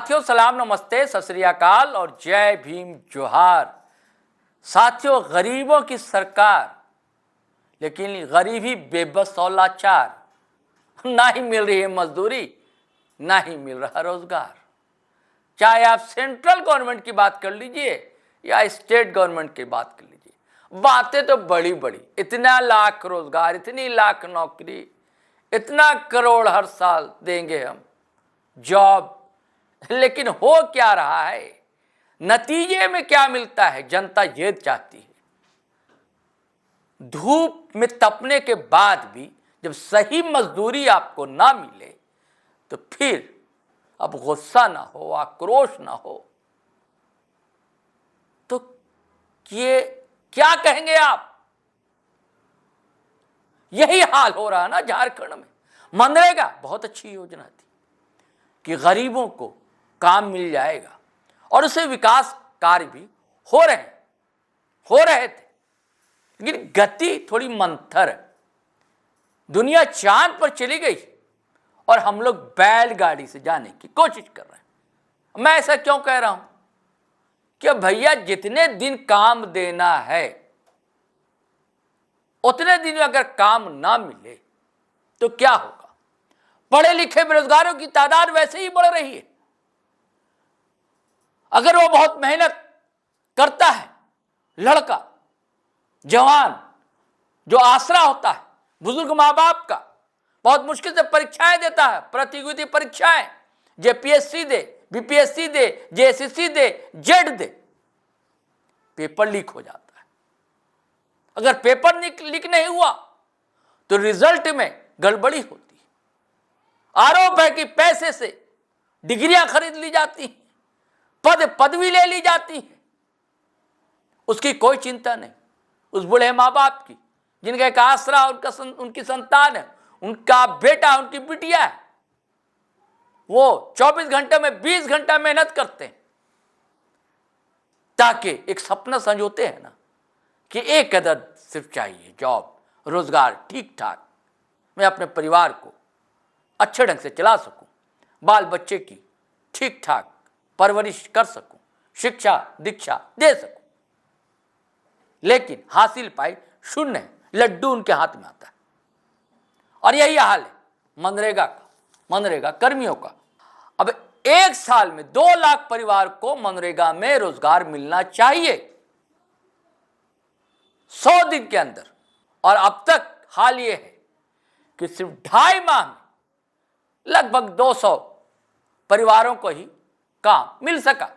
साथियों सलाम नमस्ते सत श्री अकाल और जय भीम जोहार। साथियों, गरीबों की सरकार, लेकिन गरीबी बेबस और लाचार। ना ही मिल रही है मजदूरी, ना ही मिल रहा रोजगार। चाहे आप सेंट्रल गवर्नमेंट की बात कर लीजिए या स्टेट गवर्नमेंट की बात कर लीजिए, बातें तो बड़ी बड़ी, इतना लाख रोजगार, इतनी लाख नौकरी, इतना करोड़ हर साल देंगे हम जॉब, लेकिन हो क्या रहा है, नतीजे में क्या मिलता है, जनता ये चाहती है। धूप में तपने के बाद भी जब सही मजदूरी आपको ना मिले तो फिर अब गुस्सा ना हो, आक्रोश ना हो तो ये क्या कहेंगे आप। यही हाल हो रहा है ना झारखंड में। मनरेगा बहुत अच्छी योजना थी कि गरीबों को काम मिल जाएगा और उससे विकास कार्य भी हो रहे थे, लेकिन गति थोड़ी मंथर है। दुनिया चांद पर चली गई और हम लोग बैलगाड़ी से जाने की कोशिश कर रहे हैं। मैं ऐसा क्यों कह रहा हूं कि भैया जितने दिन काम देना है उतने दिन अगर काम ना मिले तो क्या होगा। पढ़े लिखे बेरोजगारों की तादाद वैसे ही बढ़ रही है। अगर वो बहुत मेहनत करता है, लड़का जवान जो आसरा होता है बुजुर्ग माँ बाप का, बहुत मुश्किल से परीक्षाएं देता है, प्रतियोगिता परीक्षाएं, जेपीएससी दे, बीपीएससी दे, जेएसएससी दे, जेड दे, पेपर लीक हो जाता है। अगर पेपर लीक नहीं हुआ तो रिजल्ट में गड़बड़ी होती है। आरोप है कि पैसे से डिग्रियां खरीद ली जाती हैं, पदवी ले ली जाती है। उसकी कोई चिंता नहीं उस बूढ़े माँ बाप की, जिनका एक आसरा उनकी संतान है, उनका बेटा, उनकी बिटिया है। वो 24 घंटे में 20 घंटा मेहनत करते हैं ताकि एक सपना संजोते हैं ना कि एक अदद सिर्फ चाहिए जॉब, रोजगार ठीक ठाक, मैं अपने परिवार को अच्छे ढंग से चला सकूं, बाल बच्चे की ठीक ठाक परवरिश कर सकूं, शिक्षा दीक्षा दे सकूं। लेकिन हासिल पाई शून्य है, लड्डू उनके हाथ में आता है। और यही हाल है मनरेगा का, मनरेगा कर्मियों का। अब एक साल में 2 लाख परिवार को मनरेगा में रोजगार मिलना चाहिए 100 दिन के अंदर, और अब तक हाल यह है कि सिर्फ 2.5 माह में लगभग 200 परिवारों को ही काम मिल सका।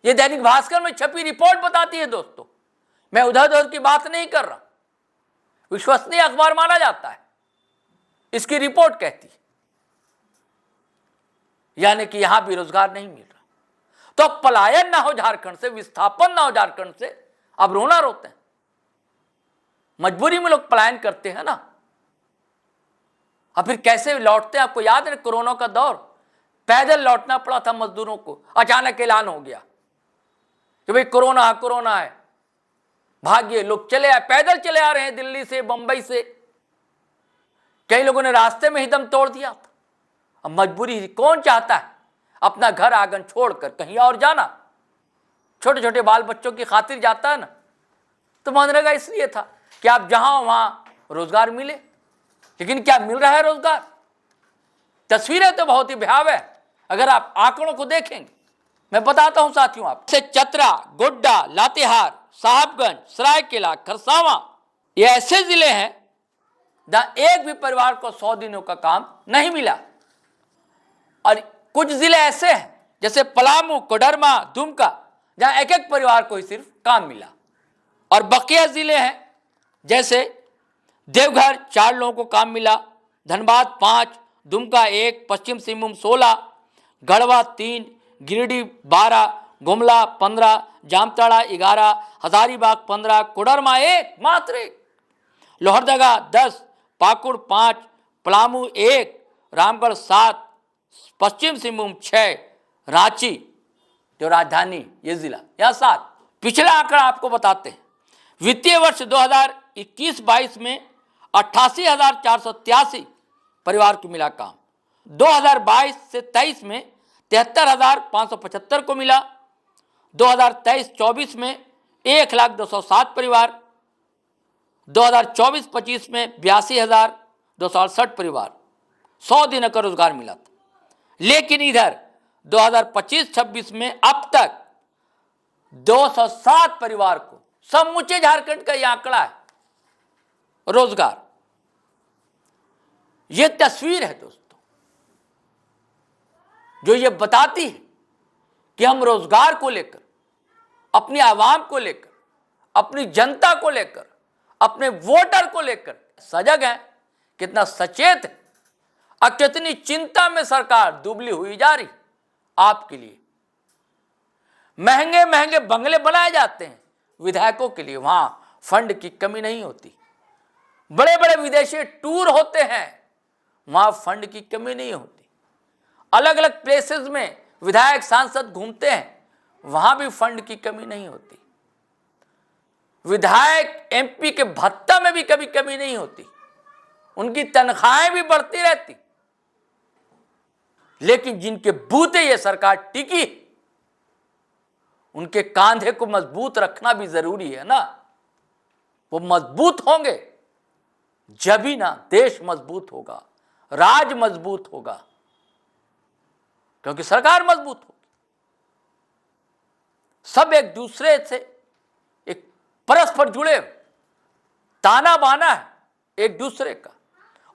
यह दैनिक भास्कर में छपी रिपोर्ट बताती है दोस्तों। मैं उधर की बात नहीं कर रहा, विश्वसनीय अखबार माना जाता है, इसकी रिपोर्ट कहती है। यानी कि यहां भी रोजगार नहीं मिल रहा, तो पलायन ना हो झारखंड से, विस्थापन ना हो झारखंड से, अब रोना रोते हैं। मजबूरी में लोग पलायन करते हैं ना, अब फिर कैसे लौटते हैं। आपको याद है कोरोना का दौर, पैदल लौटना पड़ा था मजदूरों को। अचानक ऐलान हो गया कि भाई कोरोना है, भाग्य लोग चले आए, पैदल चले आ रहे हैं दिल्ली से, बंबई से। कई लोगों ने रास्ते में ही दम तोड़ दिया था। अब मजबूरी, कौन चाहता है अपना घर आंगन छोड़कर कहीं और जाना। छोटे छोटे बाल बच्चों की खातिर जाता है ना। तो मनरेगा इसलिए था कि आप जहां वहां रोजगार मिले, लेकिन क्या मिल रहा है रोजगार। तस्वीरें तो बहुत ही भयावह है। अगर आप आंकड़ों को देखेंगे, मैं बताता हूं साथियों, आप से चतरा, गोड्डा, लातेहार, साहबगंज, सरायकेला, खरसावां, ये ऐसे जिले हैं जहां एक भी परिवार को 100 दिनों का काम नहीं मिला। और कुछ जिले ऐसे हैं जैसे पलामू, कोडरमा, दुमका, जहां एक एक परिवार को ही सिर्फ काम मिला। और बकिया जिले हैं जैसे देवघर 4 लोगों को काम मिला, धनबाद 5, दुमका 1, पश्चिम सिंहभूम 16, गढ़वा 3, गिरिडीह 12, गुमला 15, जामताड़ा 11, हजारीबाग 15, कोडरमा 1 मात्र 1, लोहरदगा 10, पाकुड़ 5, पलामू 1, रामगढ़ 7, पश्चिम सिंहभूम 6, रांची जो राजधानी ये जिला यहाँ 7। पिछला आंकड़ा आपको बताते हैं। वित्तीय वर्ष 2021-22 में 88,483 परिवार को मिला काम। 2022 से 23 में 73,575 को मिला। 2023-24 में 1,0207 परिवार, 2024-25 में 82,268 परिवार 100 दिन का रोजगार मिला था। लेकिन इधर 2025-26 में अब तक 207 परिवार को, समूचे झारखंड का यह आंकड़ा है, रोजगार। यह तस्वीर है दोस्तों, जो ये बताती है कि हम रोजगार को लेकर, अपनी आवाम को लेकर, अपनी जनता को लेकर, अपने वोटर को लेकर सजग है, कितना सचेत है और कितनी चिंता में सरकार दुबली हुई जा रही आपके लिए। महंगे महंगे बंगले बनाए जाते हैं विधायकों के लिए, वहां फंड की कमी नहीं होती। बड़े बड़े विदेशी टूर होते हैं, वहां फंड की कमी नहीं होती। अलग अलग प्लेसेस में विधायक सांसद घूमते हैं, वहां भी फंड की कमी नहीं होती। विधायक एमपी के भत्ता में भी कभी कमी नहीं होती, उनकी तनख्वाहें भी बढ़ती रहती। लेकिन जिनके बूते ये सरकार टिकी, उनके कांधे को मजबूत रखना भी जरूरी है ना। वो मजबूत होंगे जब ही ना देश मजबूत होगा, राज मजबूत होगा, क्योंकि सरकार मजबूत होगी। सब एक दूसरे से एक परस्पर जुड़े, ताना बाना है एक दूसरे का,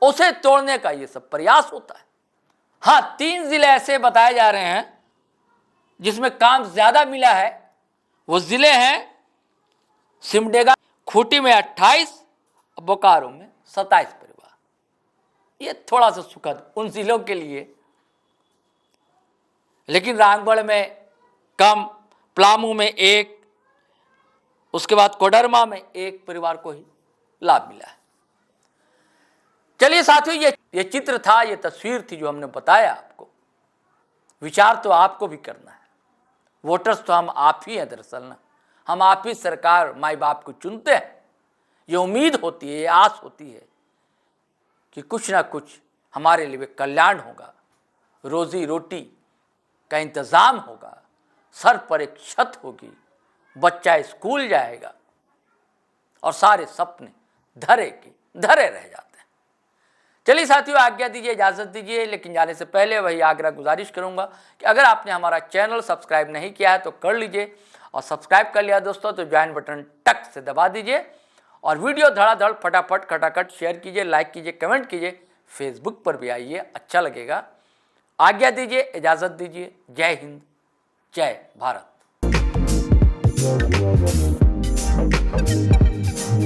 उसे तोड़ने का ये सब प्रयास होता है। हाँ, 3 जिले ऐसे बताए जा रहे हैं जिसमें काम ज्यादा मिला है। वो जिले हैं सिमडेगा, खूंटी में 28, बोकारो में 27 परिवार। ये थोड़ा सा सुखद उन जिलों के लिए, लेकिन रामगढ़ में कम, पलामू में 1, उसके बाद कोडरमा में 1 परिवार को ही लाभ मिला है। चलिए साथियों, ये चित्र था, ये तस्वीर थी जो हमने बताया आपको। विचार तो आपको भी करना है। वोटर्स तो हम आप ही हैं दरअसल ना, हम आप ही सरकार माई बाप को चुनते हैं। ये उम्मीद होती है, ये आस होती है कि कुछ ना कुछ हमारे लिए कल्याण होगा, रोजी रोटी का इंतजाम होगा, सर पर एक छत होगी, बच्चा स्कूल जाएगा और सारे सपने धरे के धरे रह जाते हैं। चलिए साथियों, आज्ञा दीजिए, इजाजत दीजिए। लेकिन जाने से पहले वही आग्रह गुजारिश करूंगा कि अगर आपने हमारा चैनल सब्सक्राइब नहीं किया है तो कर लीजिए, और सब्सक्राइब कर लिया दोस्तों तो ज्वाइन बटन टक से दबा दीजिए, और वीडियो धड़ाधड़ फटाफट खटाखट शेयर कीजिए, लाइक कीजिए, कमेंट कीजिए, फेसबुक पर भी आइए, अच्छा लगेगा। आज्ञा दीजिए, इजाजत दीजिए। जय हिंद, जय भारत।